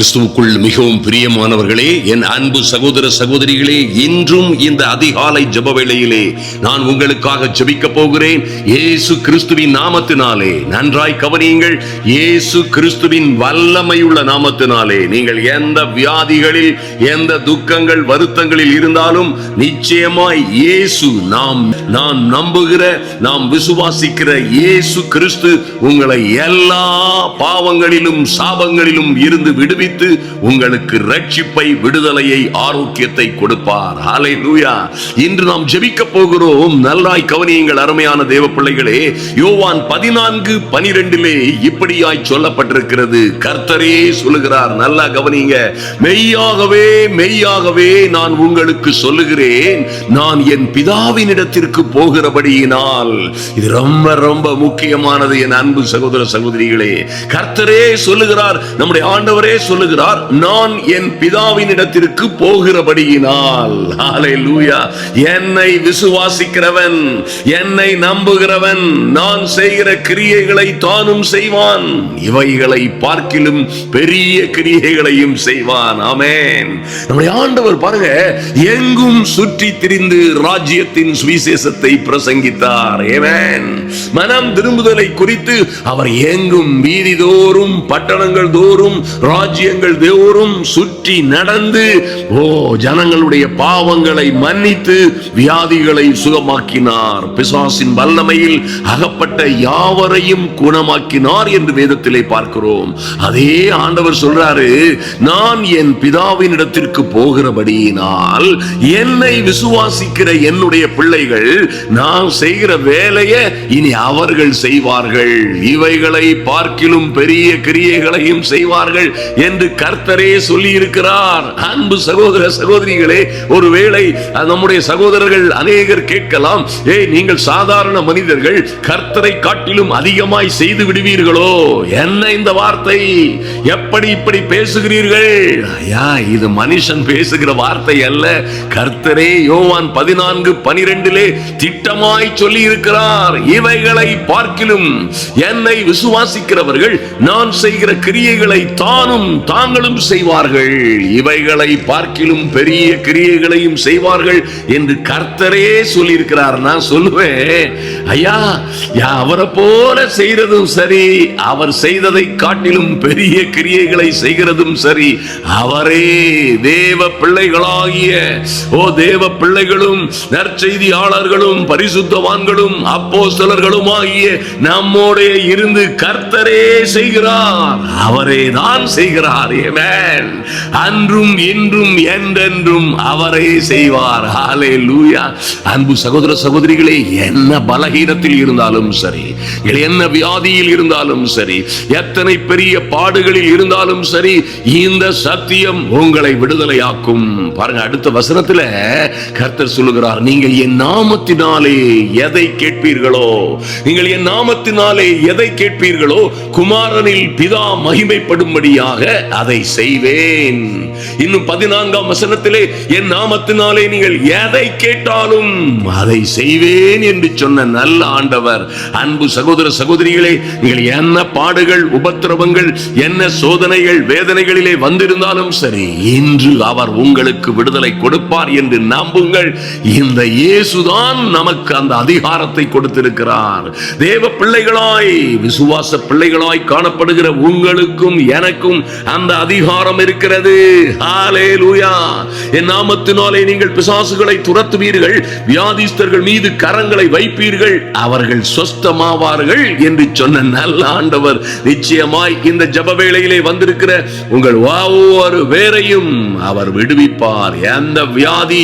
கிறிஸ்துவுக்குள் மிகவும் பிரியமானவர்களே, என் அன்பு சகோதர சகோதரிகளே, இன்றும் இந்த அதிகாலை ஜெப வேளையிலே நான் உங்களுக்காக ஜெபிக்க போகிறேன். இயேசு கிறிஸ்துவின் நாமத்தினாலே. நன்றாய் கவனியுங்கள். இயேசு கிறிஸ்துவின் வல்லமையுள்ள நாமத்தினாலே நீங்கள் எந்த வியாதிகளில், எந்த துக்கங்கள், வருத்தங்களில் இருந்தாலும் நிச்சயமாய் இயேசு, நாம் நம்புகிற, நாம் விசுவாசிக்கிற இயேசு கிறிஸ்து உங்களை எல்லா பாவங்களிலும் சாபங்களிலும் இருந்து விடுவித்து உங்களுக்கு ரட்சிப்பை, விடுதலையை, ஆரோக்கியத்தை கொடுப்பார். ஹல்லேலூயா. இன்று நாம் ஜெபிக்க போகிறோம். நல்லாய் கவனியுங்கள் அருமையான தேவ பிள்ளைகளே. யோவான் 14:12 இப்படியாய் சொல்லப்பட்டிருக்கிறது. கர்த்தரே சொல்லுகிறார், நல்லா கவனிங்க. மெய்யாகவே மெய்யாகவே நான் உங்களுக்கு சொல்லுகிறேன், நான் என் பிதாவினிடத்திற்கு போகிறபடியினால். இது ரொம்ப ரொம்ப முக்கியமானது என் அன்பு சகோதர சகோதரிகளே. கர்த்தரே சொல்லுகிறார், நம்முடைய ஆண்டவரே சொல்லுகிறார், நான் என் பிதாவினிடத்திற்கு போகிறபடியினால். ஹல்லேலூயா. என்னை விசுவாசிக்கிறவன், என்னை நம்புகிறவன் நான் செய்கிற கிரியைகளை தானும் செய்வான், இவைகளை பார்க்கிலும் பெரிய கிரியைகளையும் செய்வான். ஆமென். நம்முடைய ஆண்டவர் பாருங்க, எங்கும் சுற்றி திரிந்து ராஜ்யத்தின் சுவிசேஷத்தை பிரசங்கித்தார். ஆமென். மனம் திரும்புதலை குறித்து அவர் எங்கும், வீதி தோறும், பட்டணங்கள் தோறும், ராஜ்யங்கள் தோறும் சுற்றி நடந்து ஜனங்களுடைய பாவங்களை மன்னித்து வியாதிகளை சுகமாக்கினார். பிசாசின் வல்லமையில் அகப்பட்ட யாவரையும் குணமாக்கினார் என்று வேதத்திலே பார்க்கிறோம். அதே ஆண்டவர் சொல்றாரு, நான் என் பிதாவினிடத்திற்கு போகிறபடியினால் என்னை விசுவாசிக்கிற என்னுடைய பிள்ளைகள் நான் செய்கிற வேலையை இனி அவர்கள் செய்வார்கள், இவைகளை பார்க்கிலும் பெரிய கிரியைகளையும் செய்வார்கள் என்று கர்த்தரே சொல்லி இருக்கிறார். அன்பு சகோதர சகோதரிகளே, ஒருவேளை நம்முடைய சகோதரர்கள் அநேகர் கேட்கலாம், நீங்கள் சாதாரண மனிதர்கள், கர்த்தரை காட்டிலும் அதிகமாய் செய்து விடுவீர்களோ? என்ன இந்த வார்த்தை? எப்படி இப்படி பேசுகிறீர்கள்? ஐயா, இது மனுஷன் பேசுகிற வார்த்தை அல்ல. கர்த்தரே யோவான் 14:12 திட்டமாய் சொல்லி இருக்கிறார், இவைகளை பார்க்கிலும் என்னை விசுவாசிக்கிறவர்கள் நான் செய்கிற கிரியைகளை தாங்களும் செய்வார்கள், இவைகளை பார்க்கிலும் பெரிய கிரியைகளையும் செய்வார்கள் என்று கர்த்தரே சொல்லி இருக்கிறார். நான் சொல்லுவேன், ஐயா, அவரை போல செய்யறதும் சரி, அவர் செய்ததை காட்டிலும் பெரிய கிரியைகளை செய்கிறதும் சரி, அவரே தேவ பிள்ளைகளாகிய தேவ பிள்ளைகளும் நற்செய்தியாளர்களும் பரிசுத்தவான்களும் அப்போஸ்தலர்களும் ஆகிய நம்மோட இருந்து கர்த்தரே செய்கிறார், அவரே தான் செய்கிறார். ஆமென். அன்றும் இன்றும் என்றென்றும் அவரே செய்வார். ஹல்லேலூயா. அன்பு சகோதர சகோதரிகளே, என்ன பலகீனத்தில் இருந்தாலும் சரி, என்ன வியாதியில் இருந்தாலும் சரி, எத்தனை பெரிய பாடுகளில் இருந்தாலும் சரி, இந்த சத்தியம் உங்களை விடுதலையாக்கும். பாருங்க, அடுத்த வசனத்துல கர்த்தர் சொல்லுகிறார், நீங்கள் என் நாமத்தினாலே எதை கேட்பீர்களோ, நீங்கள் என் நாமத்தினாலே எதை கேட்பீர்களோ, குமாரனில் பிதா மகிமைப்படும்படியாக அதை செய்வேன். இன்னும் 14ஆம் வசனத்திலே, என் நாமத்தினாலே நீங்கள் எதை கேட்டாலும் அதை செய்வேன் என்று சொன்ன நல்ல ஆண்டவர். அன்பு சகோதர சகோதரிகளே, நீங்கள் என்ன பாடுகள், உபத்திரவங்கள், என்ன சோதனைகள், வேதனைகளிலே வந்திருந்தாலும் சரி, இன்று அவர் உங்களுக்கு விடுதலை கொடுப்பார் என்று நம்புங்கள். இந்த இயேசுதான் நமக்கு அந்த அதிகாரத்தை கொடுத்திருக்கிறார். தேவ பிள்ளைகளாய், விசுவாச பிள்ளைகளாய் காணப்படுகிற உங்களுக்கும் எனக்கும் அந்த அதிகாரம் இருக்கிறது. ஹல்லேலூயா. என் நாமத்தினாலே நீங்கள் பிசாசுகளை துரத்துவீர்கள், வியாதிஸ்தர்கள் மீது கரங்களை வைப்பீர்கள், அவர்கள் சொஸ்தமாவார்கள் என்று சொன்ன நல்ல ஆண்டவர் நிச்சயமாய் இந்த ஜெப வேளையிலே வந்திருக்கிற உங்கள் ஒவ்வொரு பேரையும் அவர் விடுவிப்பார். எந்த வியாதி,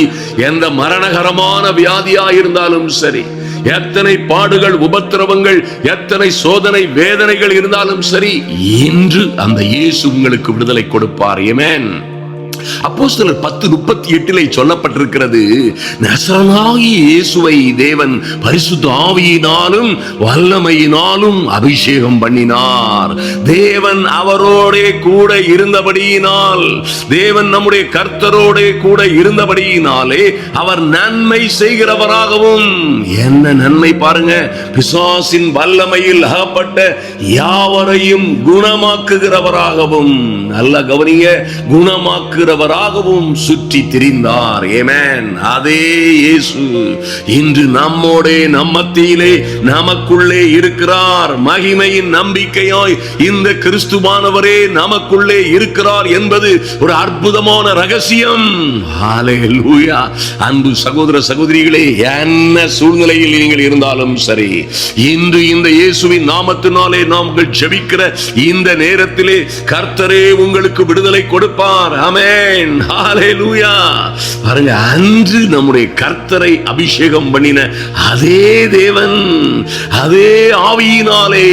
எந்த மரணகரமான வியாதியாயிருந்தாலும் சரி, எத்தனை பாடுகள், உபத்திரவங்கள், எத்தனை சோதனை வேதனைகள் இருந்தாலும் சரி, இன்று அந்த இயேசு உங்களுக்கு விடுதலை கொடுப்பார். ஆமென். அப்போஸ்தலர் 10:38 சொல்லப்பட்டிருக்கிறது, நசரேயனாகிய இயேசுவை தேவன் பரிசுத்த ஆவியினாலும் வல்லமையினாலும் அபிஷேகம் பண்ணினார். தேவன் அவரோடே கூட இருந்தபடியினால், தேவன் நம்முடைய கர்த்தரோடே கூட இருந்தபடியினாலே அவர் நன்மை செய்கிறவராகவும், என்ன நன்மை பாருங்க, பிசாசின் வல்லமையில் அகப்பட்ட யாவரையும் குணமாக்குகிறவராகவும், நல்ல கவனிங்க, குணமாக்குகிறவராகவும் சுற்றி திரிந்தார். ஆமென். அதே இயேசு இன்று நம்மோடே நம்மத்திலே நமக்குள்ளே இருக்கிறார். மகிமையின் நம்பிக்கையாய் இந்த கிறிஸ்துவானவரே நமக்குள்ளே இருக்கிறார் என்பது ஒரு அற்புதமான ரகசியம். ஹல்லேலூயா. அன்பு சகோதர சகோதரிகளே, என்ன சூழ்நிலையில் நீங்கள் இருந்தாலும் சரி, இன்று இந்த இயேசுவின் நாமத்தினாலே நாங்கள் ஜெபிக்கிற இந்த நேரத்திலே கர்த்தரே உங்களுக்கு விடுதலை கொடுப்பார். ஆமென். ஹல்லேலூயா. பாருங்க, அன்று நம்முடைய கர்த்தரை அபிஷேகம் பண்ணின அதே தேவன், அதே ஆவியினாலே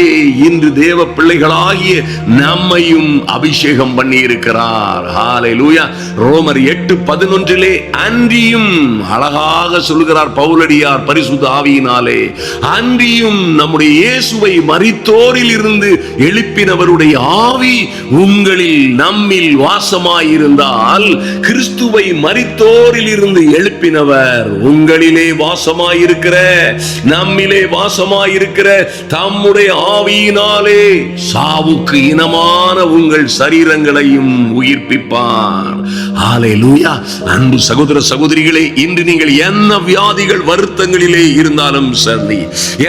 இன்று தேவ பிள்ளைகளாகிய நம்மையும் அபிஷேகம் பண்ணி இருக்கிறார். ஹல்லேலூயா. ரோமர் 8:11 அன்றியும் அழகாக சொல்கிறார் பவுலடியார் பரிசுத்த ஆவியினாலே, அன்றியும் நம்முடைய இயேசுவை மரித்தோரில் இருந்து எழுப்பினவருடைய ஆவி உங்களில் நம்மில் வாசமாயிருந்தால், கிறிஸ்துவை மரித்தோரில் இருந்து எழுப்பினவர் உங்களிலே வாசமாயிருக்கிற, நம்மிலே வாசமாயிருக்கிற தம்முடைய ஆவியினாலே சாவுக்கு இனமான உங்கள் சரீரங்களையும் உயிர்ப்பிப்பார். ஹல்லேலூயா. அன்பு சகோதர சகோதரிகளே, இன்று நீங்கள் என்ன வியாதிகள் வருத்தங்களிலே இருந்தாலும் சரி,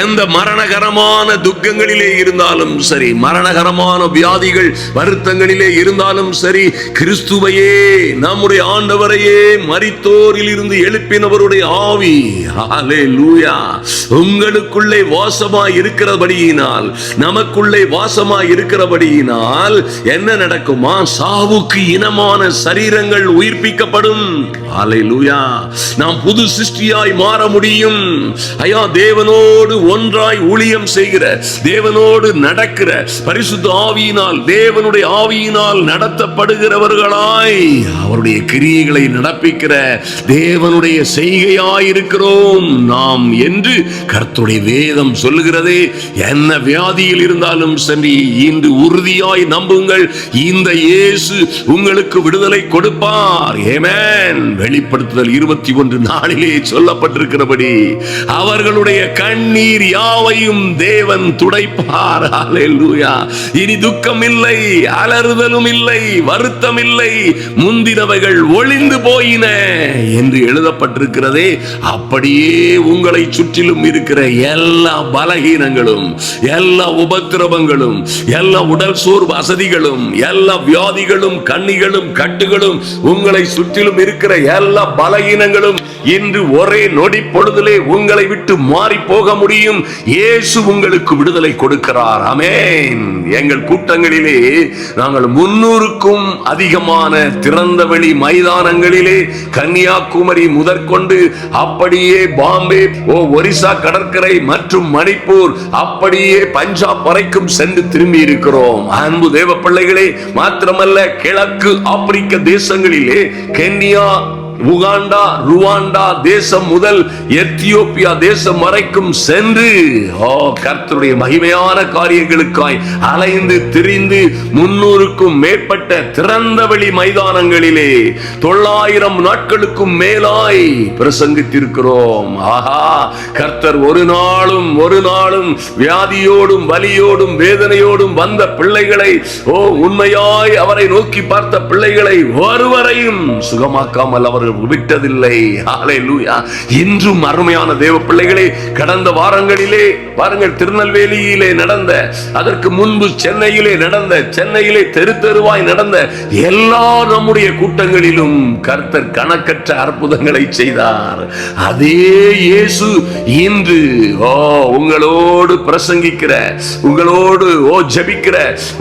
எந்த மரணகரமான துக்கங்களிலே இருந்தாலும் சரி, மரணகரமான வியாதிகள் வருத்தங்களிலே இருந்தாலும் சரி, கிறிஸ்துவையே நம்முடைய ஆண்டவரையே மரித்தோரில் இருந்து எழுப்பினவருடைய ஆவி, ஹல்லேலூயா, உங்களுக்குள்ளே வாசமாய் இருக்கிறபடியினால், நமக்குள்ளே வாசமாய் இருக்கிறபடியினால் என்ன நடக்குமா? சாவுக்கு இனமான சரீரங்கள் உயிர்ப்பிக்கப்படும். ஹல்லேலூயா. நாம் புது சிருஷ்டியாய் மாற முடியும். ஐயா, தேவனோடு ஒன்றாய் ஊழியம் செய்கிற, தேவனோடு நடக்கிற, பரிசுத்த ஆவியினால், தேவனுடைய ஆவியினால் நடத்தப்படுகிறவர்களாய் அவருடைய கிரியைகளை நடப்பிக்கிற தேவனுடைய செய்கையாய் இருக்கிறோம் நாம் என்று கர்த்தருடைய வேதம் சொல்லுகிறதே. என்ன வியாதியில் இருந்தாலும் சரி, இன்று உறுதியாய் நம்புங்கள், இந்த இயேசு உங்களுக்கு விடுதலை கொடுப்பார். ஆமென். வெளிப்படுத்துதல் 21:4 சொல்லப்பட்டிருக்கிறபடி அவர்களுடைய கண்ணீர் யாவையும் தேவன் துடைப்பார். ஹல்லேலூயா. இனி துக்கம் இல்லை, அலறுதலும் இல்லை, வருத்தம் இல்லை, முந்தினவைகள் ஒளிந்து போயின என்று எழுதப்பட்டிருக்கிறதே. அப்படியே உங்களை சுற்றிலும் இருக்கிற எல்லா பலகீனங்களும், எல்லா உபத்திரவங்களும், எல்லா உடல் சோர்வு அசதிகளும், எல்லா வியாதிகளும், கண்ணிகளும், கட்டுகளும், உங்களை சுற்றிலும் இருக்கிற எல்லா பலகீனங்களும் இன்று ஒரே நொடி பொழுதிலே உங்களை விட்டு மாறி போக முடியும். இயேசு உங்களுக்கு விடுதலை கொடுக்கிறார். ஆமென். எங்கள் கூட்டங்களிலே நாங்கள் 300க்கும் அதிகமான திறந்தவெளி மைதானங்களிலே, கன்னியாகுமரி முதற்கொண்டு அப்படியே பாம்பே, ஒரிசா கடற்கரை மற்றும் மணிப்பூர், அப்படியே பஞ்சாப் வரைக்கும் சென்று திரும்பி இருக்கிறோம். அன்பு தேவ பிள்ளைகளே, மாத்திரமல்ல, கிழக்கு ஆப்பிரிக்க தேசங்களிலே, கென்யா, உகாண்டா, ருவாண்டா தேசம் முதல் எத்தியோப்பியா தேசம் வரைக்கும் சென்று கர்த்தருடைய மகிமையான காரியங்களுக்காய் அலைந்து திரிந்து 300க்கும் மேற்பட்ட திறந்தவெளி மைதானங்களிலே 900 நாட்களுக்கும் மேலாய் பிரசங்கித்திருக்கிறோம். ஆஹா, கர்த்தர் ஒரு நாளும் வியாதியோடும் வலியோடும் வேதனையோடும் வந்த பிள்ளைகளை, உண்மையாய் அவரை நோக்கி பார்த்த பிள்ளைகளை ஒருவரையும் சுகமாக்காமல் அவர் விட்டதில்லை. ஹல்லேலூயா. இன்றும் அருமையான தேவ பிள்ளைகளே, கடந்த வாரங்களிலே பாருங்கள், திருநெல்வேலியிலே நடந்த, அதற்கு முன்பு சென்னையிலே நடந்த, சென்னையிலே தெரு தெருவாய் நடந்த எல்லா நம்முடைய கூட்டங்களிலும் கர்த்தர் கணக்கற்ற அற்புதங்களை செய்தார். அதே இயேசு இன்று உங்களோடு பிரசங்கிக்கிற, உங்களோடு ஜெபிக்கிற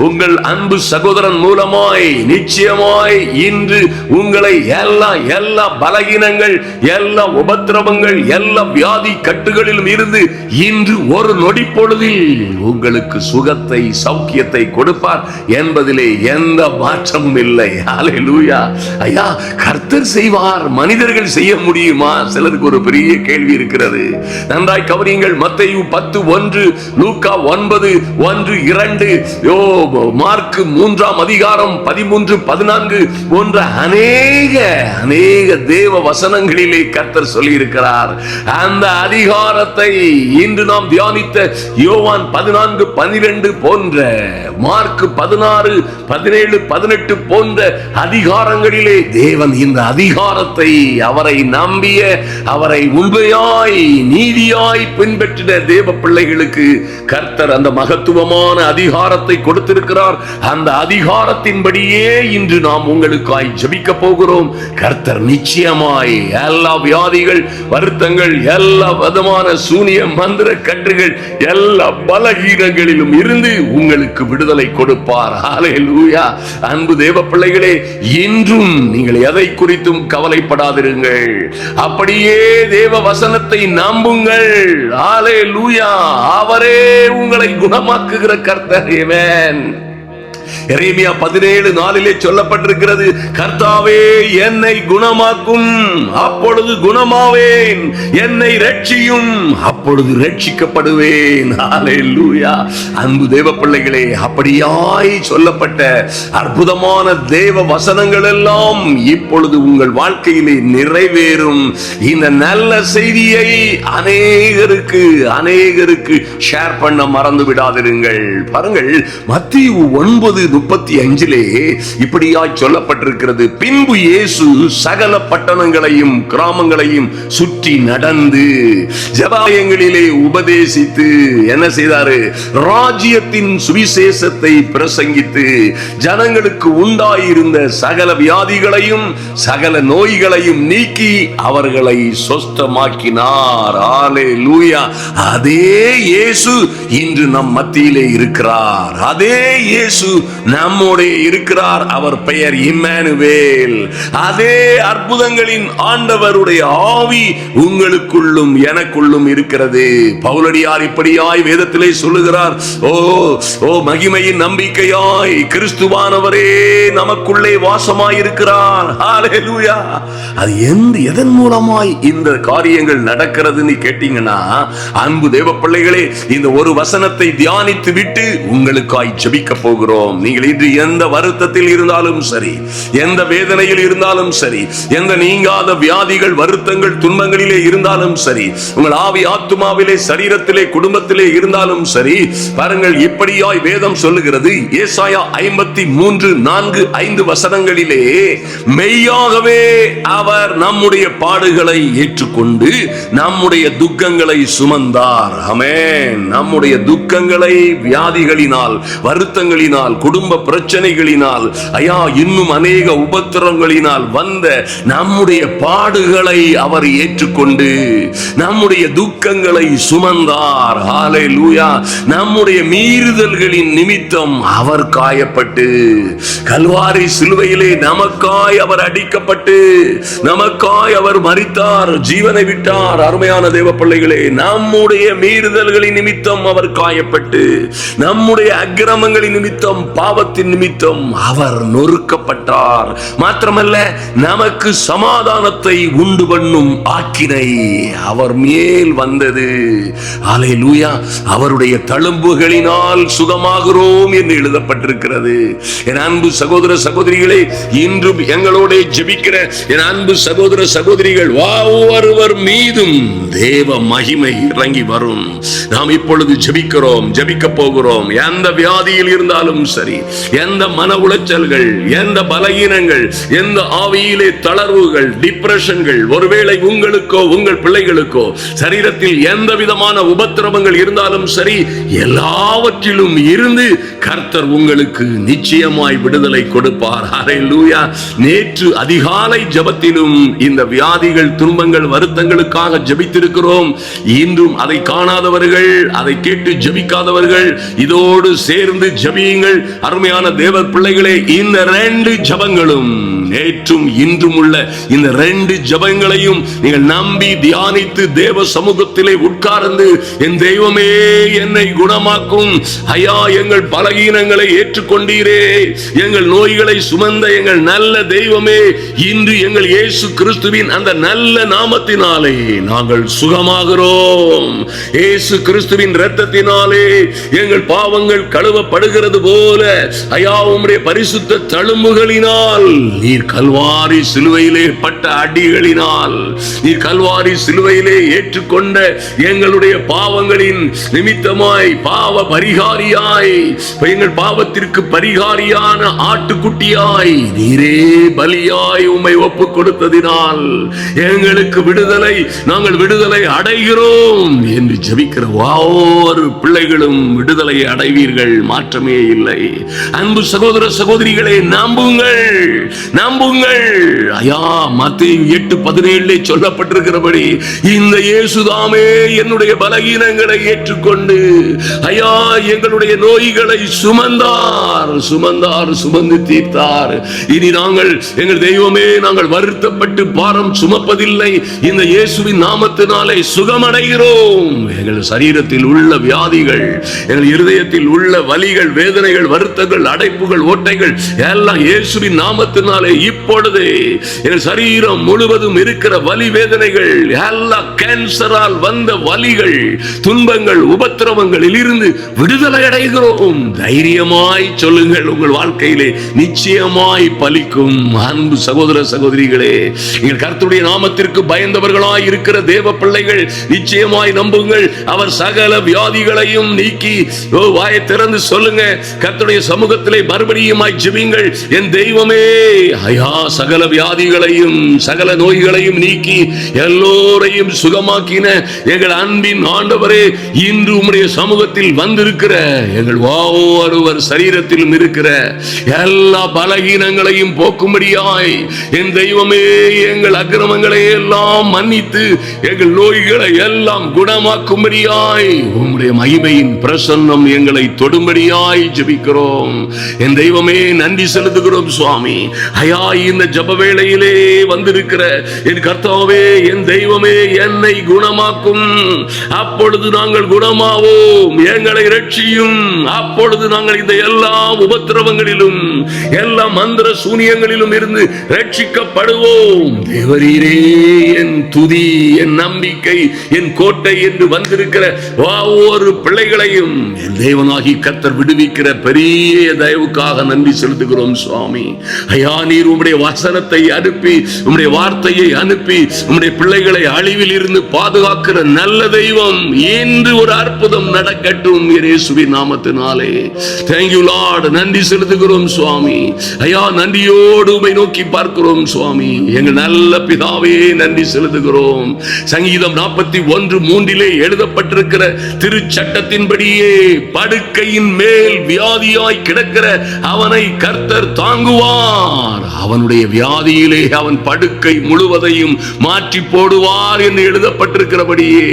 உங்கள் அன்பு சகோதரன் மூலமாய் நிச்சயமாய் இன்று உங்களை எல்லா எல்லா பலகீனங்கள், எல்லா உபத்திரவங்கள், எல்லா வியாதி கட்டுகளிலும் இருந்து இன்று ஒரு நொடி பொழுதில் உங்களுக்கு சுகத்தை, சௌக்கியத்தை கொடுப்பார் என்பதிலே எந்த மாற்றமும் இல்லை. ஹல்லேலூயா. ஐயா, கர்த்தர் செய்வார், மனிதர்கள் செய்ய முடியுமா? சிலருக்கு ஒரு பெரிய கேள்வி இருக்கிறது. நன்றாய் கவனியுங்கள். மத்தேயு 10:1, லூக்கா 9:1, 2, மார்க் 3ஆம் அதிகாரம் 13, 14 போன்ற அநேக தேவ வசனங்களிலே கர்த்தர் சொல்லி இருக்கிறார். அந்த அதிகாரத்தை இன்று நாம் தியானித்த யோவான் 14, 12 போன்ற, மார்க் 16, 17, 18 போன்ற அதிகாரங்களிலே தேவன் இந்த அதிகாரத்தை அவரை நம்பிய, அவரை உண்மையாய் நீதியாய் பின்பற்றின தேவ பிள்ளைகளுக்கு கர்த்தர் அந்த மகத்துவமான அதிகாரத்தை கொடுத்திருக்கிறார். அந்த அதிகாரத்தின்படியே இன்று நாம் உங்களுக்காய் ஜெபிக்க போகிறோம். கர்த்தர் நிச்சயமாய் எல்லா வியாதிகள், வருத்தங்கள், எல்லா விதமான சூனிய மந்திர கட்டுகள், எல்லா பலகீனங்களிலும் இருந்து உங்களுக்கு விடுதலை கொடுப்பார். ஹல்லேலூயா. அன்பு தேவ பிள்ளைகளே, இன்றும் நீங்கள் எதை குறித்தும் கவலைப்படாதிருங்கள். அப்படியே தேவ வசனத்தை நம்புங்கள். ஹல்லேலூயா. அவரே உங்களை குணமாக்குகிற கர்த்தர். ஆமென். எரேமியா 17:4 சொல்லப்பட்டிருக்கிறது, கர்த்தாவே என்னை குணமாக்கும், அப்பொழுது குணமாவேன், என்னை ரட்சியும், அப்பொழுது ரட்சிக்கப்படுவேன். ஹல்லேலூயா. அன்பு தேவ பிள்ளைகளே, அப்படியாய் சொல்லப்பட்ட அற்புதமான தேவ வசனங்கள் எல்லாம் இப்பொழுது உங்கள் வாழ்க்கையிலே நிறைவேறும். இந்த நல்ல செய்தியை அநேகருக்கு ஷேர் பண்ண மறந்து விடாதிருங்கள். பாருங்கள், மத்தேயு 9:35 இப்படியாய் சொல்லப்பட்டிருக்கிறது, பின்பு இயேசு சகல பட்டணங்களையும் கிராமங்களையும் சுற்றி நடந்து ஜெபாலயங்களிலே உபதேசித்து என்ன செய்தாரு? ராஜ்யத்தின் சுவிசேஷத்தை பிரசங்கித்து ஜனங்களுக்கு உண்டாயிருந்த சகல வியாதிகளையும் சகல நோய்களையும் நீக்கி அவர்களை சொஸ்தமாக்கினார். ஹல்லேலூயா. அதே இயேசு இன்று நம் மத்தியிலே இருக்கிறார். அதே இயேசு நம்மோடு இருக்கிறார். அவர் பெயர் இம்மானுவேல். அதே அற்புதங்களின் ஆண்டவருடைய ஆவி உங்களுக்குள்ளும் எனக்குள்ளும் இருக்கிறது. பவுலடியார் இப்படியாய் வேதத்திலே சொல்லுகிறார், ஓ மகிமையின் நம்பிக்கையாய் கிறிஸ்துவானவரே நமக்குள்ளே வாசமாய் இருக்கிறார். ஹல்லேலூயா. அது எதன் மூலமாய் இந்த காரியங்கள் நடக்கிறதுன்னு கேட்டீங்கன்னா, அன்பு தேவ பிள்ளைகளே, இந்த ஒரு வசனத்தை தியானித்து விட்டு உங்களுக்காய் ஜெபிக்க போகிறோம். நீங்கள் இன்று எந்த வருத்தத்தில் இருந்தாலும் சரி, எந்த வேதனையில் இருந்தாலும் சரி, எந்த நீங்காத வியாதிகள், வருத்தங்கள், துன்பங்களிலே இருந்தாலும் சரி, உங்கள் ஆவி ஆத்துமாவிலே, சரீரத்திலே, குடும்பத்திலே இருந்தாலும் சரி, பாருங்கள், இப்படியாய் வேதம் சொல்லுகிறது. ஏசாயா 53:4-5 வசனங்களிலே, மெய்யாகவே அவர் நம்முடைய பாடுகளை ஏற்றுக்கொண்டு நம்முடைய துக்கங்களை சுமந்தார். ஆமென். நம்முடைய துக்கங்களை வியாதிகளினால், வருத்தங்களினால், குடும்ப பிரச்சனைகளினால், ஐயா, இன்னும் அநேக உபத்திரங்களினால் வந்த நம்முடைய பாடுகளை அவர் ஏற்றுக்கொண்டு நம்முடைய துக்கங்களை சுமந்தார். ஹல்லேலூயா. நம்முடைய மீறுதல்களின் நிமித்தம் அவர் காயப்பட்டு கல்வாரி சிலுவையிலே நமக்காய் அவர் அடிக்கப்பட்டு நமக்காய் அவர் மரித்தார், ஜீவனை விட்டார். அருமையான தேவ பிள்ளைகளே, நம்முடைய மீறுதல்களின் நிமித்தம் அவர் காயப்பட்டு, நம்முடைய அக்கிரமங்களின் நிமித்தம், பாவத்தின் நிமித்தம் அவர் நொறுக்கப்பட்டார். மாத்திரமல்ல, நமக்கு சமாதானத்தை உண்டு பண்ணும் ஆக்கினை அவர் மேல் வந்தது. ஹல்லேலூயா. அவருடைய தழும்புகளினால் சுகமாகிறோம் என்று எழுதப்பட்டிருக்கிறது. என் அன்பு சகோதர சகோதரிகளே, இன்றும் எங்களோட ஜெபிக்கிற என் அன்பு சகோதர சகோதரிகள், ஒவ்வொருவர் மீதும் தேவ மகிமை இறங்கி வரும். நாம் இப்பொழுது ஜெபிக்கிறோம், ஜெபிக்க போகிறோம். எந்த வியாதியில் இருந்தாலும் சரி, எந்த மன உளைச்சல்கள், எந்த பலகீனங்கள், எந்த ஆவியிலே தளர்வுகள், டிப்ரெஷன்கள், ஒருவேளை உங்களுக்கோ உங்கள் பிள்ளைகளுக்கோ சரீரத்தில் எந்த விதமான உபத்திரவங்கள் இருந்தாலும் சரி, எல்லாவற்றிலும் இருந்து கர்த்தர் உங்களுக்கு நிச்சயமாய் விடுதலை கொடுப்பார். ஹல்லேலூயா. நேற்று அதிகாலை ஜெபத்திலும் இந்த வியாதிகள், துன்பங்கள், வருத்தங்களுக்காக ஜெபித்திருக்கிறோம். இன்றும் அதை காணாதவர்கள், அதை கேட்டு ஜெபிக்காதவர்கள் இதோடு சேர்ந்து ஜெபியுங்கள். அருமையான தேவ பிள்ளைகளே, இந்த 2 ஜபங்களும் நேற்றும் இன்றும் உள்ள இந்த 2 ஜபங்களையும் நீங்கள் நம்பி தியானித்து தேவ சமூகத்திலே உட்கார்ந்து, என் தெய்வமே என்னை குணமாக்கும் ஐயா, எங்கள் பலகீனங்களை ஏற்றுக்கொண்டீரே, எங்கள் நோய்களை சுமந்த எங்கள் நல்ல தெய்வமே, இன்று எங்கள் இயேசு கிறிஸ்துவின் அந்த நல்ல நாமத்தினாலே நாங்கள் சுகமாகிறோம். இயேசு கிறிஸ்துவின் இரத்தத்தினாலே எங்கள் பாவங்கள் கழுவப்படுகிறது போல ஐயா, உம்முடைய பரிசுத்த தழும்புகளினால், நீர் கல்வாரி சிலுவையிலே பட்ட அடிகளினால், நீர் கல்வாரி சிலுவையிலே ஏற்றுக்கொண்ட எங்களுடைய பாவங்களின் நிமித்தமாய், பாவ பரிகாரியாய், எங்கள் பாவத்திற்கு பரிகாரியான ஆட்டுக்குட்டியாய் நீரே பலியாய் உம்மை ஒப்பு கொடுத்ததினால் எங்களுக்கு விடுதலை, நாங்கள் விடுதலை அடைகிறோம் என்று ஜெபிக்கிற ஒவ்வொரு பிள்ளைகளும் விடுதலை அடைவீர்கள், மாற்றமே இல்லை. அன்பு சகோதர சகோதரிகளே, நம்புங்கள், நம்புங்கள். ஐயா, மத்தேயு 8:17 சொல்லப்பட்டிருக்கிறபடி இந்த இயேசுதாமே என்னுடைய பலகீனங்களை ஏற்றுக்கொண்டு ஐயா எங்களுடைய நோய்களை சுமந்தார், சுமந்து தீர்த்தார். இனி நாங்கள், எங்கள் தெய்வமே, நாங்கள் வருத்தப்பட்டு பாரம் சுமப்பதில்லை. இந்த இயேசுவின் நாமத்தினாலே சுகமடைகிறோம். எங்கள் சரீரத்தில் உள்ள வியாதிகள், எங்கள் இருதயத்தில் உள்ள வலிகள், வேதனைகள், வருத்தங்கள், அடைப்புகள், ஓட்டைகள் எல்லாம் இயேசுவின் நாமத்தினாலே இப்பொழுதே எங்கள் சரீரம் முழுவதும் இருக்கிற வலி வேதனைகள் எல்லாம், கேன்சரால் வந்த வலிகள், துன்பங்கள், உபத்திரவங்களில் இருந்து விடுதலை அடைகிறோம். தைரியமாய் சொல்லுங்கள், உங்கள் வாழ்க்கையிலே நிச்சயமாய் பலிக்கும். அன்பு சகோதர சகோதரிகளே, எங்கள் கர்த்தருடைய நாமத்திற்கு பயந்தவர்களாய் இருக்கிற தேவ பிள்ளைகள் நிச்சயமாய் நம்புங்கள். அவர் சகல வியாதிகளையும் நீக்கி, வாயை திறந்து சொல்லுங்க, கர்த்தருடைய சமூகத்திலே மறுபடியுமாய் ஜெபிங்கள். என் தெய்வமே ஐயா, சகல வியாதிகளையும் சகல நோய்களையும் நீக்கி எல்லோரையும் சுகமாக்கின எங்கள் அன்பின் ஆண்டவரே, இன்று உம்முடைய சமூகத்தில் வந்திருக்கிற எங்கள் ஒவ்வொருவர் சரீரத்திலும் இருக்கிற எல்லா பலகீனங்களையும் போக்கும்படியாய், என் தெய்வமே, எங்கள் அக்கிரமங்களை எல்லாம் மன்னித்து எங்கள் நோய்களை எல்லாம் குணமாக்கும்படியாய் உம்முடைய மகிமையின் பிரசன்னம் எங்களை தொடும்படியாய் ஜெபிக்கிறோம். என் தெய்வமே, நன்றி செலுத்துகிறோம் சுவாமி. ஐயா, இந்த ஜப வேளையிலே வந்திருக்கிற என் கர்த்தாவே, என் தெய்வமே, என்னை குணமாக்கும். அப்பொழுது நாங்கள் குணமாவோம். எங்களை ரட்சியும். அப்பொழுது நாங்கள் இந்த எல்லா உபத்திரவங்களிலும், எல்லா மந்திர சூனியங்களிலும் இருந்து ரட்சிக்கப்படுவோம். தேவரீரே, என் துதி, என் நம்பிக்கை, என் கோட்டை என்று வந்திருக்கிற ஒவ்வொரு பிள்ளைகளையும் என் தேவனாகி கர்த்தர் விடுவிக்கிற பெரிய தயவுக்காக நன்றி செலுத்துகிறோம் சுவாமி. ஐயா, நீர் உம்முடைய வசனத்தை அனுப்பி, உம்முடைய வார்த்தையை அனுப்பி உம்முடைய பிள்ளைகளை அழிவில் இருந்து பாதுகாக்கிற நல்ல தெய்வம். இன்று ஒரு அற்புதம் நடக்கட்டும் இயேசுவின் நாமத்தினாலே. Thank you Lord. நன்றி செலுத்துகிறோம் சுவாமி. ஐயா, நன்றியோடு உம்மை நோக்கி பார்க்கிறோம் சுவாமி. எங்கள் நல்ல பிதாவே, நன்றி செலுத்துகிறோம். சங்கீதம் 41:3 எழுதப்பட்டிருக்கிற திருச்சட்டத்தின்படியே படுக்கையின் மேல் வியாதியாய் கிடக்கிற அவனை கர்த்தர் தாங்குவார். அவனுடைய வியாதியிலே அவன் படுக்கை முழுவதையும் மாற்றி போடுவார் என்று எழுதப்பட்டிருக்கிறபடியே,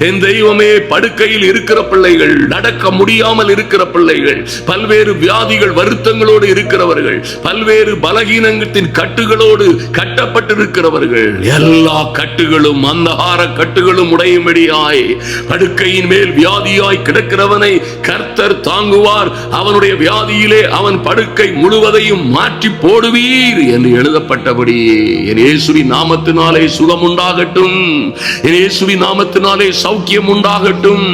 என் தெய்வமே, படுக்கையில் இருக்கிற பிள்ளைகள், நடக்க முடியாமல் இருக்கிற பிள்ளைகள், பல்வேறு வியாதிகள் வருத்தங்களோடு இருக்கிறவர்கள், பல்வேறு பலகீனத்தின் கட்டுகளோடு கட்டப்பட்டிருக்கிறவர்கள், எல்லா கட்டுகளும் அந்தகார கட்டுகளும் உடையும்படியாய் படுக்கையின் மேல் வியாதியாய் கிடக்கிறவனை கர்த்தர் தாங்குவார். அவனுடைய வியாதியிலே அவன் படுக்கை முழுவதையும் மாற்றி போடுவீர் என்று எழுதப்பட்டபடி என் இயேசுவின் நாமத்தினாலே சுகம் உண்டாகட்டும். என் இயேசுவின் நாமத்தினாலே சௌக்கியம் உண்டாகட்டும்.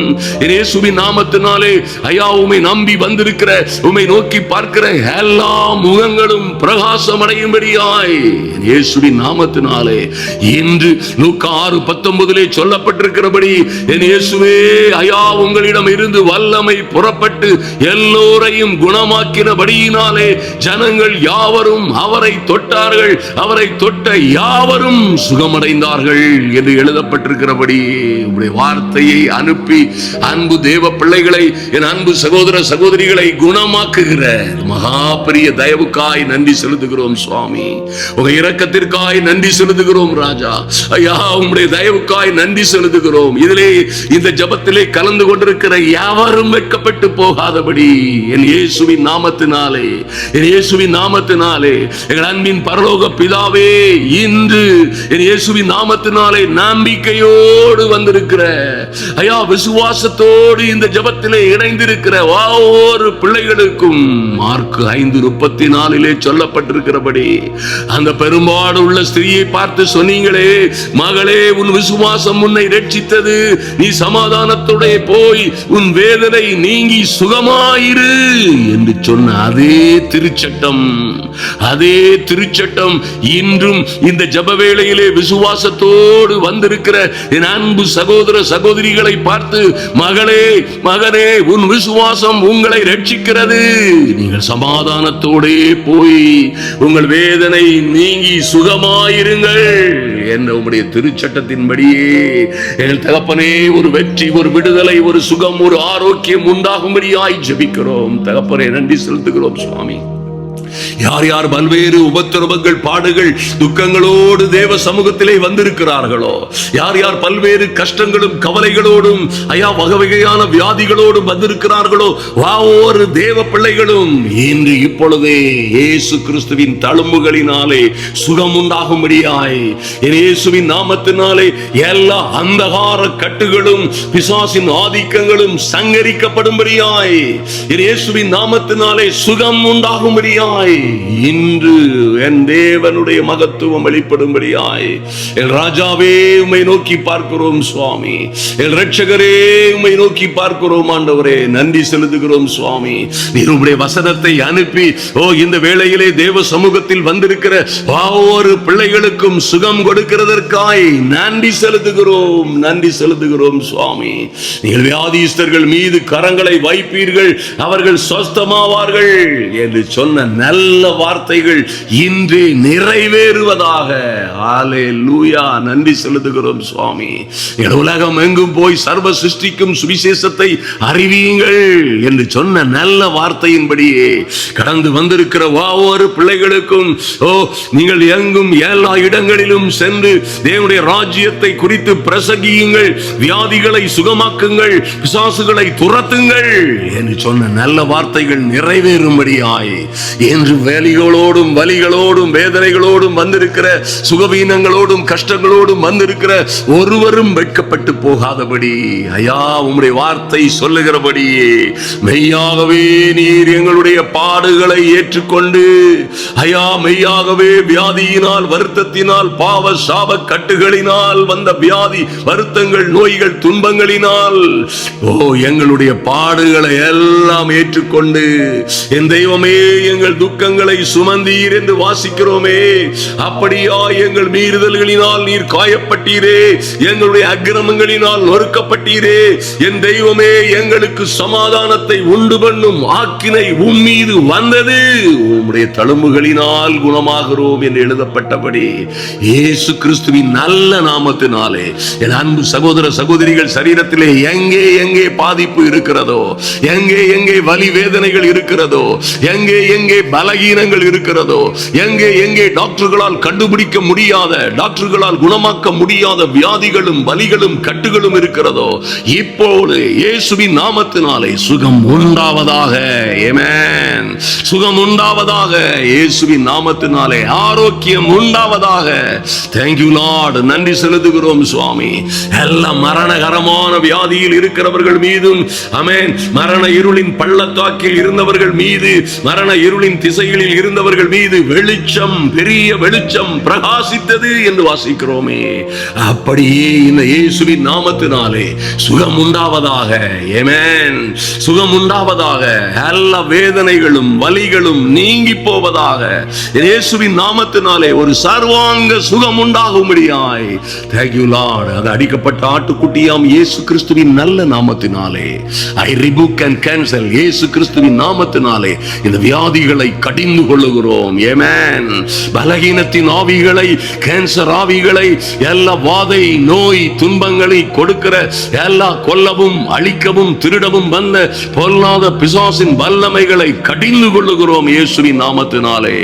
என் இயேசுவின் நாமத்தினாலே ஐயா, உம்மை நம்பி வந்திருக்கிற, உம்மை நோக்கி பார்க்கிற எல்லா முகங்களும் பிரகாசம் அடையும்படியாய் என் இயேசுவின் நாமத்தினாலே இன்று லூக்கா 6:19 சொல்லப்பட்டிருக்கிறபடி, என் இயேசுவே ஐயா, உங்களிடம் இருந்து வல்லமை புறப்பட்டு எல்லோரையும் குணமாக்கினபடியினாலே ஜனங்கள் யாவரும் அவரை தொட்டார்கள், அவரை தொட்ட யாவரும் சுகமடைந்தார்கள் என்று எழுதப்பட்டிருக்கிறபடி உம்முடைய வார்த்தையை அனுப்பி அன்பு தேவ பிள்ளைகளை, என் அன்பு சகோதர சகோதரிகளை குணமாக்குகிற மகா பெரிய தயவுக்காய் நன்றி செலுத்துகிறோம் சுவாமி. உங்க இரக்கத்திற்காய் நன்றி செலுத்துகிறோம் ராஜா. ஐயா, உம்முடைய தயவுக்காய் நன்றி செலுத்துகிறோம். இதிலே இந்த ஜபத்திலே கலந்து கொண்டிருக்கிற யாவரும் வெட்கப்பட்டு போகாதபடி என் இயேசுவின் நாமத்தினாலே, என் இயேசுவின் நாமத்தினாலே எங்கள் அன்பின் பரலோக பிதாவே, இன்று என் இயேசுவின் நாமத்தினாலே நம்பிக்கையோடு வந்திருக்கிற ஐயா, விசுவாசத்தோடு இந்த ஜபத்திலே இணைந்திருக்கிற ஒவ்வொரு பிள்ளைகளுக்கும் மார்க் 5:34 சொல்லப்பட்டிருக்கிறபடி அந்த பெரும்பாடு உள்ள ஸ்திரியை பார்த்து சொன்னீங்களே, மகளே, உன் விசுவாசம் உன்னை ரட்சித்தது, நீ சமாதானத்தோட போய் உன் வேதனை நீங்கி சுகமாயிரு என்று சொன்ன அதே திருச்சட்டம், அதே திருச்சட்டம் இன்றும் இந்த ஜப வேளையிலே விசுவாசத்தோடு வந்திருக்கிற என் அன்பு சகோதர சகோதரிகளை பார்த்து, மகளே, மகனே, உன் விசுவாசம் உங்களை ரட்சிக்கிறது, நீங்கள் சமாதானத்தோடே போய் உங்கள் வேதனை நீங்கி சுகமாயிருங்கள் என்ற உம்முடைய திருச்சட்டத்தின்படியே எங்கள் தகப்பனே ஒரு வெற்றி, ஒரு விடுதலை, ஒரு சுகம், ஒரு ஆரோக்கியம் உண்டாகும்படியாய் ஜெபிக்கிறோம் தகப்பனே. நன்றி செலுத்துகிறோம் சுவாமி. யார் யார் பல்வேறு உபத்திரவங்கள், பாடுகள், துக்கங்களோடு தேவ சமூகத்திலே வந்திருக்கிறார்களோ, யார் யார் பல்வேறு கஷ்டங்களும் கவலைகளோடும் ஐயா வகை வகையான வியாதிகளோடும் வந்திருக்கிறார்களோ, ஒவ்வொரு தேவ பிள்ளைகளும் இன்று இப்பொழுதே இயேசு கிறிஸ்துவின் தழும்புகளினாலே சுகம் உண்டாகும்படியாய் இயேசுவின் நாமத்தினாலே எல்லா அந்தகார கட்டுகளும் பிசாசின் ஆதிக்கங்களும் சங்கரிக்கப்படும்படியாய் இயேசுவின் நாமத்தினாலே சுகம் உண்டாகும்படியாய் இன்று என் தேவனுடைய மகத்துவம் வெளிப்படும்படியாய் என் ராஜாவே உம்மை நோக்கி பார்க்கிறோம் சுவாமி. என் ரட்சகரே உம்மை நோக்கி பார்க்கிறோம் ஆண்டவரே. நன்றி செலுத்துகிறோம் சுவாமி. நீர் உம்முடைய வசனத்தை அனுப்பி இந்த வேளையிலே தேவ சமூகத்தில் வந்திருக்கிற ஒவ்வொரு பிள்ளைகளுக்கும் சுகம் கொடுக்கிறதற்காய் நன்றி செலுத்துகிறோம், நன்றி செலுத்துகிறோம் சுவாமி. நீங்கள் வியாதிஸ்தர்கள் மீது கரங்களை வைப்பீர்கள், அவர்கள் சொஸ்தமாவார்கள் என்று சொன்ன நல்ல வார்த்தைகள் இன்று நிறைவேறுவதாக. ஹல்லேலூயா. நன்றி செலுத்துகிறோம் சுவாமி. உலகம் எங்கும் போய் சர்வ சிருஷ்டிக்கும் சுவிசேஷத்தை அறிவியுங்கள் என்று சொன்ன நல்ல வார்த்தையின்படியே கடந்து வந்திருக்கிற ஒவ்வொரு பிள்ளைகளுக்கும் நீங்கள் எங்கும் எல்லா இடங்களிலும் சென்று தேவனுடைய ராஜ்யத்தை குறித்து பிரசங்கியுங்கள், வியாதிகளை சுகமாக்குங்கள், பிசாசுகளை துரத்துங்கள் என்று சொன்ன நல்ல வார்த்தைகள் நிறைவேறும்படியாய் என்று வேலிகளோடும் வலிகளோடும் வேதனைகளோடும் வந்திருக்கிற, சுகவீனங்களோடும் கஷ்டங்களோடும் வந்திருக்கிற ஒருவரும் வெட்கப்பட்டு போகாதபடி ஐயா உம்முடைய வார்த்தை சொல்லுகிறபடியே மெய்யாகவே நீர் எங்களுடைய பாடுகளை ஏற்றுக்கொண்டு ஐயா மெய்யாகவே வியாதியினால், வருத்தத்தினால், பாவ சாப கட்டுகளினால் வந்த வியாதி, வருத்தங்கள், நோய்கள், துன்பங்களினால் எங்களுடைய பாடுகளை எல்லாம் ஏற்றுக்கொண்டு என் தெய்வமே எங்கள் துக்கங்களை சுமந்தீர் என்று வாசிக்கிறோமே. அப்படியா எங்கள் மீறுதல்களினால் நீர் காயப்பட்டீரே, எங்களுடைய அக்கிரமங்களினால் நொறுக்கப்பட்டீரே. என் தெய்வமே, எங்களுக்கு சமாதானத்தை உண்டு பண்ணும் ஆக்கினை உம்மீது வந்தது, உம்முடைய தழும்புகளினால் குணமாகிறோம் என்று எழுதப்பட்டபடி இயேசு கிறிஸ்துவின் நல்ல நாமத்தினாலே என் அன்பு சகோதர சகோதரிகள் சரீரத்திலே எங்கே எங்கே பாதிப்பு இருக்கிறதோ, எங்கே எங்கே வலி வேதனைகள் இருக்கிறதோ, எங்கே எங்கே பலகீனங்கள் இருக்கிறதோ, எங்கே எங்கே டாக்டர்களால் கண்டுபிடிக்க முடியாத, டாக்டர்களால் குணமாக்க முடியாத வியாதிகளும் வலிகளும் கட்டுகளும் இருக்கிறதோ, இப்போது இயேசுவின் நாமத்தினாலே சுகம் உண்டாவதாக. ஆமென். சுகம் உண்டாவதாக. இயேசுவின் நாமத்தினாலே ஆரோக்கியம் உண்டாவதாக. Thank you Lord. நன்றி செலுத்துகிறோம் சுவாமி. எல்லா மரணகரமான வியாதியில் இருக்கிறவர்கள் மீதும், ஆமென், மரண இருளின் பள்ளத்தாக்கில் இருந்தவர்கள் மீது, மரண இருளின் திசைகளில் இருந்தவர்கள் மீது வெளிச்சம், பெரிய வெளிச்சம் பிரகாசித்தது என்று வாசிக்கிறோமே. அப்படியே இந்த இயேசுவின் நாமத்தினாலே சுகம் உண்டாவதாக. ஆமென். சுகம் உண்டாவதாக. எல்லா வேதனைகளும் வலிகளும் நீங்கி போவதாக. இயேசுவின் நாமத்தினாலே ஒரு சர்வாங்க சுகம் உண்டாகும்படியாய். Thank you Lord. அது அடிக்கப்பட்ட ஆட்டுக்குட்டியாம் இயேசு கிறிஸ்துவின் நல்ல நாமத்தினாலே I rebuke and cancel. இயேசு கிறிஸ்துவின் நாமத்தினாலே இந்த வியாதிகளை கடி கடிந்து கொள்ளுகிறோம். ஆமென். பலகீனத்தின் ஆவிகளை, கேன்சர் ஆவிகளை, எல்லா வாதை நோய் துன்பங்களை கொடுக்கிற எல்லா கொல்லவும் அழிக்கவும் திருடவும் வந்த பொல்லாத பிசாசின் வல்லமைகளை கடிந்து கொள்ளுகிறோம் இயேசுவின் நாமத்தினாலே.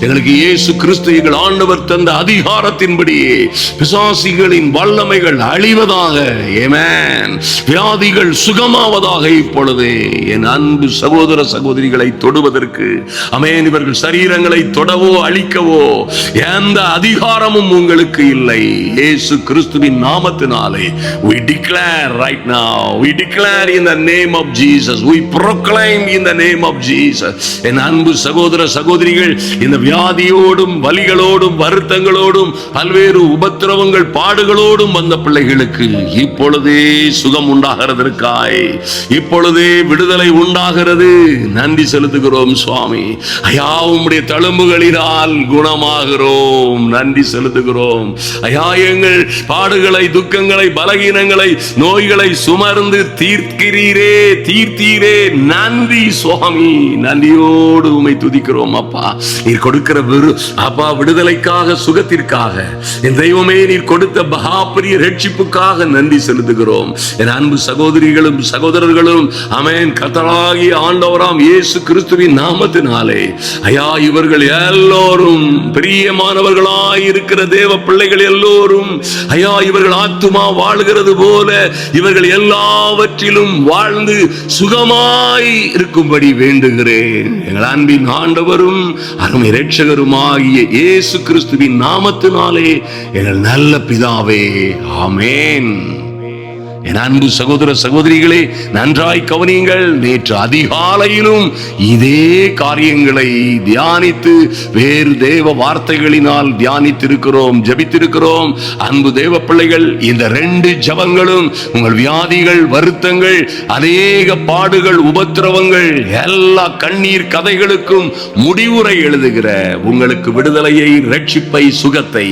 எங்களுக்கு இயேசு கிறிஸ்து எங்கள் ஆண்டவர் தந்த அதிகாரத்தின்படியே பிசாசிகளின் வல்லமைகள் அழிவதாக. ஆமென். வியாதிகள் சுகமாவதாக. இப்பொழுதே என் அன்பு சகோதர சகோதரிகளை தொடுவதற்கு, ஆமென், இவர்கள் சரீரங்களை தொடவோ அழிக்கவோ எந்த அதிகாரமும் உங்களுக்கு இல்லை. இயேசு கிறிஸ்துவின் நாமத்தினாலே we declare right now, we declare in the name of Jesus, we proclaim in the name of Jesus. என் அன்பு சகோதர சகோதரிகள், இந்த வியாதியோடும் வலிகளோடும் வருத்தங்களோடும் பல்வேறு உபத்திரவங்கள் பாடுகளோடும் வந்த பிள்ளைகளுக்கு இப்பொழுதே சுகம் உண்டாகிறதற்காய், இப்பொழுதே விடுதலை உண்டாகிறது. நன்றி செலுத்துகிறோம் சுவாமி. ஐயா, உம்முடைய தழும்புகளினால் குணமாகிறோம். நன்றி செலுத்துகிறோம் ஐயா. எங்கள் பாடுகளை, துக்கங்களை, பலகீனங்களை, நோய்களை சுமர்ந்து தீர்த்தீரே. நன்றி சுவாமி. நன்றியோடு உம்மை துதிக்கிறோம் அப்பா. நீர் கொடுக்கிற அப்பா விடுதலைக்காக, சுகத்திற்காக, என் தெய்வமே நீர் கொடுத்த மகாபெரிய ரட்சிப்புக்காக நன்றி செலுத்துகிறோம். என் அன்பு சகோதரிகளும் சகோதரர்களும், ஆமென், கர்த்தராகிய ஆண்டவராம் இயேசு கிறிஸ்துவின் நாமத்தினாலே ஐயா, இவர்கள் எல்லோரும் பிரியமானவர்களாய் இருக்கிற தேவ பிள்ளைகள் எல்லோரும் ஐயா, இவர்கள் ஆத்துமா வாழ்கிறது போல இவர்கள் எல்லாவற்றிலும் வாழ்ந்து சுகமாய் இருக்கும்படி வேண்டுகிறேன். எங்கள் அன்பின் ஆண்டவரும் அருமை இரட்சகருமாகிய இயேசு கிறிஸ்துவின் நாமத்தினாலே எங்கள் நல்ல பிதாவே, ஆமென். என் அன்பு சகோதர சகோதரிகளே, நன்றாய் கவனியுங்கள். நேற்று அதிகாலையிலும் இதே காரியங்களை தியானித்து வேறு தேவ வார்த்தைகளினால் தியானித்திருக்கிறோம், ஜெபித்திருக்கிறோம். அன்பு தேவ பிள்ளைகள், இந்த 2 ஜெபங்களும் உங்கள் வியாதிகள், வருத்தங்கள், அநேக பாடுகள், உபத்திரவங்கள், எல்லா கண்ணீர் கதைகளுக்கும் முடிவுரை எழுதுகிற, உங்களுக்கு விடுதலையை, ரட்சிப்பை, சுகத்தை,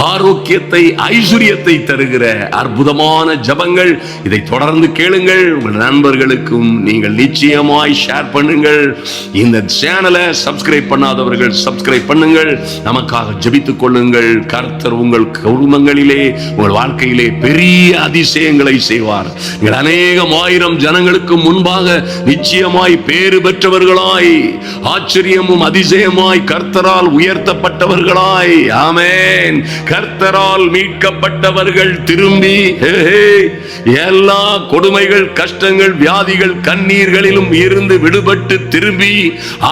ஆரோக்கியத்தை, ஐஸ்வரியத்தை தருகிற அற்புதமான ஜெபங்கள். இதை தொடர்ந்து கேளுங்கள். உங்கள் நண்பர்களுக்கும் நீங்கள் நிச்சயமாய் ஷேர் பண்ணுங்கள். இந்த சேனலை சப்ஸ்கிரைப் பண்ணாதவர்கள் சப்ஸ்கிரைப் பண்ணுங்கள். நமக்காக ஜெபித்துக் கொள்ளுங்கள். கர்த்தர் உங்கள் குடும்பங்களிலே, உங்கள் வாழ்க்கையிலே பெரிய அதிசயங்களை செய்வார். நீங்கள் அநேகம் ஆயிரம் ஜனங்களுக்கு முன்பாக நிச்சயமாய் பேறு பெற்றவர்களாய், ஆச்சரியமும் அதிசயமாய் கர்த்தரால் உயர்த்தப்பட்டவர்களாய், ஆமென், கர்த்தரால் மீட்கப்பட்டவர்கள் திரும்பி எல்லா கொடுமைகள், கஷ்டங்கள், வியாதிகள், கண்ணீர்களிலும் இருந்து விடுபட்டு திரும்பி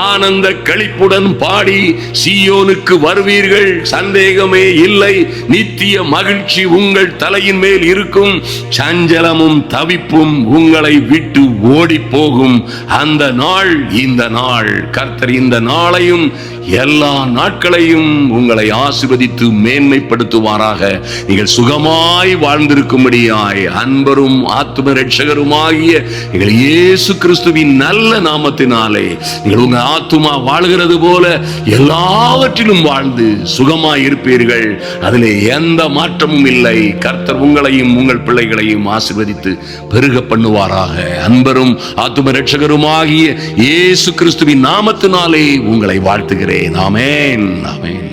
ஆனந்த களிப்புடன் பாடி சீயோனுக்கு வருவீர்கள். சந்தேகமே இல்லை. நித்திய மகிழ்ச்சி உங்கள் தலையின் மேல் இருக்கும். சஞ்சலமும் தவிப்பும் உங்களை விட்டு ஓடி போகும். அந்த நாள் இந்த நாள். கர்த்தர் இந்த நாளையும் எல்லா நாட்களையும் உங்களை ஆசீர்வதித்து மேன்மைப்படுத்துவாராக. நீங்கள் சுகமாய் வாழ்ந்திருக்கும்படியாய் அன்பரும் ஆத்தும ரட்சகருமாகிய எங்கள் இயேசு கிறிஸ்துவின் நல்ல நாமத்தினாலே நீங்கள் உங்க ஆத்துமா வாழ்கிறது போல எல்லாவற்றிலும் வாழ்ந்து சுகமாய் இருப்பீர்கள். அதிலே எந்த மாற்றமும் இல்லை. கர்த்தர் உங்களையும் உங்கள் பிள்ளைகளையும் ஆசீர்வதித்து பெருக பண்ணுவாராக. அன்பரும் ஆத்தும ரட்சகருமாகிய இயேசு கிறிஸ்துவின் நாமத்தினாலே உங்களை வாழ்த்துகிறேன். ஆமென், ஆமென்.